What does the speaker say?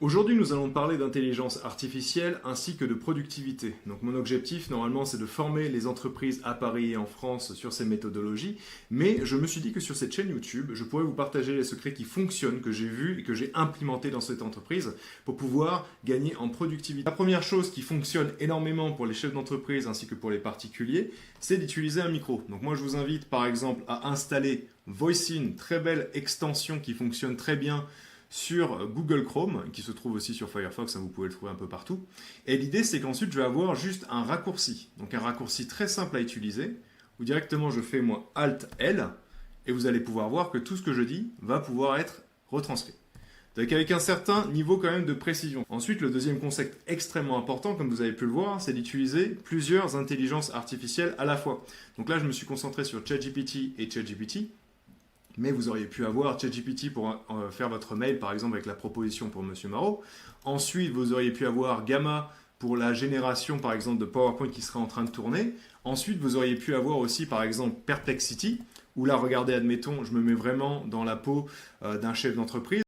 Aujourd'hui, nous allons parler d'intelligence artificielle ainsi que de productivité. Donc mon objectif, normalement, c'est de former les entreprises à Paris et en France sur ces méthodologies, mais je me suis dit que sur cette chaîne YouTube, je pourrais vous partager les secrets qui fonctionnent, que j'ai vus et que j'ai implémentés dans cette entreprise pour pouvoir gagner en productivité. La première chose qui fonctionne énormément pour les chefs d'entreprise ainsi que pour les particuliers, c'est d'utiliser un micro. Donc moi, je vous invite par exemple à installer Voicin, très belle extension qui fonctionne très bien sur Google Chrome, qui se trouve aussi sur Firefox, vous pouvez le trouver un peu partout. Et l'idée, c'est qu'ensuite, je vais avoir juste un raccourci. Donc un raccourci très simple à utiliser, où directement je fais moi Alt-L, et vous allez pouvoir voir que tout ce que je dis va pouvoir être retranscrit. Donc avec un certain niveau quand même de précision. Ensuite, le deuxième concept extrêmement important, comme vous avez pu le voir, c'est d'utiliser plusieurs intelligences artificielles à la fois. Donc là, je me suis concentré sur ChatGPT et ChatGPT. Mais vous auriez pu avoir ChatGPT pour faire votre mail, par exemple, avec la proposition pour Monsieur Marot. Ensuite, vous auriez pu avoir Gamma pour la génération, par exemple, de PowerPoint qui serait en train de tourner. Ensuite, vous auriez pu avoir aussi, par exemple, Perplexity, où là, regardez, admettons, je me mets vraiment dans la peau d'un chef d'entreprise.